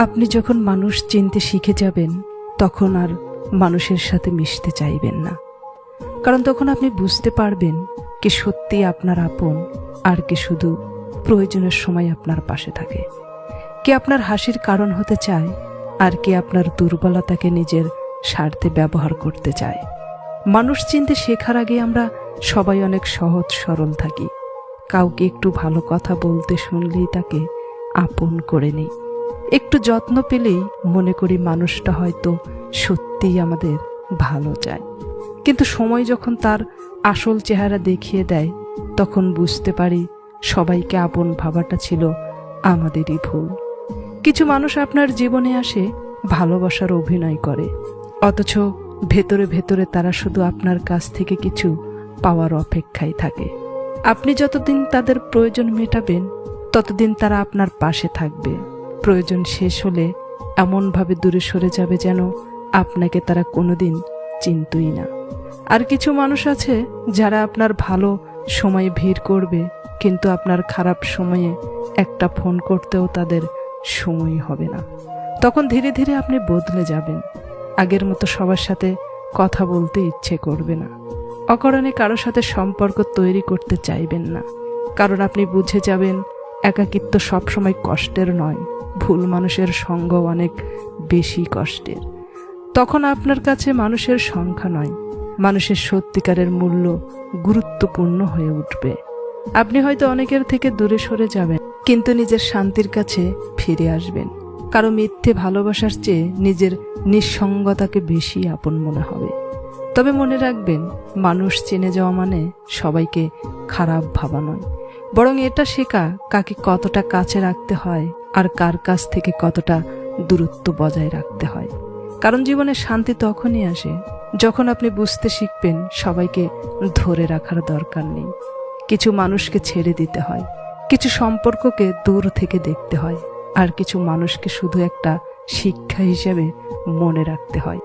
আপনি যখন মানুষ চিনতে শিখে যাবেন তখন আর মানুষের সাথে মিশতে চাইবেন না, কারণ তখন আপনি বুঝতে পারবেন কি সত্যি আপনার আপন আর কি শুধু প্রয়োজনের সময় আপনার পাশে থাকে, কে আপনার হাসির কারণ হতে চায় আর কে আপনার দুর্বলতাকে নিজের স্বার্থে ব্যবহার করতে চায়। মানুষ চিনতে শেখার আগে আমরা সবাই অনেক সহজ সরল থাকি। কাউকে একটু ভালো কথা বলতে শুনলেই তাকে আপন করে নিই, একটু যত্ন পেলেই মনে করি মানুষটা হয়তো সত্যিই আমাদের ভালো চায়। কিন্তু সময় যখন তার আসল চেহারা দেখিয়ে দেয় তখন বুঝতে পারি সবাইকে আপন ভাবাটা ছিল আমাদেরই ভুল। কিছু মানুষ আপনার জীবনে আসে ভালোবাসার অভিনয় করে, অথচ ভেতরে ভেতরে তারা শুধু আপনার কাছ থেকে কিছু পাওয়ার অপেক্ষায় থাকে। আপনি যতদিন তাদের প্রয়োজন মেটাবেন ততদিন তারা আপনার পাশে থাকবে। প্রয়োজন শেষ হলে এমনভাবে দূরে সরে যাবে যেন আপনাকে তারা কোনোদিন চিনতই না। আর কিছু মানুষ আছে যারা আপনার ভালো সময়ে ভিড় করবে, কিন্তু আপনার খারাপ সময়ে একটা ফোন করতেও তাদের সময় হবে না। তখন ধীরে ধীরে আপনি বদলে যাবেন, আগের মতো সবার সাথে কথা বলতে ইচ্ছে করবে না, অকারণে কারো সাথে সম্পর্ক তৈরি করতে চাইবেন না, কারণ আপনি বুঝে যাবেন একাকিত্ব সবসময় কষ্টের নয়, ভুল মানুষের সঙ্গ অনেক বেশি কষ্টের। তখন আপনার কাছে মানুষের সংখ্যা নয়, মানুষের সত্যিকারের মূল্য গুরুত্বপূর্ণ হয়ে উঠবে। আপনি হয়তো অনেকের থেকে দূরে সরে যাবেন, কিন্তু নিজের শান্তির কাছে ফিরে আসবেন। কারো মিথ্যে ভালোবাসার চেয়ে নিজের নিঃসঙ্গতাকে বেশি আপন মনে হবে। তবে মনে রাখবেন, মানুষ চেনে যাওয়া মানে সবাইকে খারাপ ভাবা নয়, বরং এটা শেখা কাকে কতটা কাছে রাখতে হয় আর কার কাছ থেকে কতটা দূরত্ব বজায় রাখতে হয়। কারণ জীবনে শান্তি তখনই আসে যখন আপনি বুঝতে শিখবেন সবাইকে ধরে রাখার দরকার নেই। কিছু মানুষকে ছেড়ে দিতে হয়, কিছু সম্পর্ককে দূর থেকে দেখতে হয়, আর কিছু মানুষকে শুধু একটা শিক্ষা হিসেবে মনে রাখতে হয়।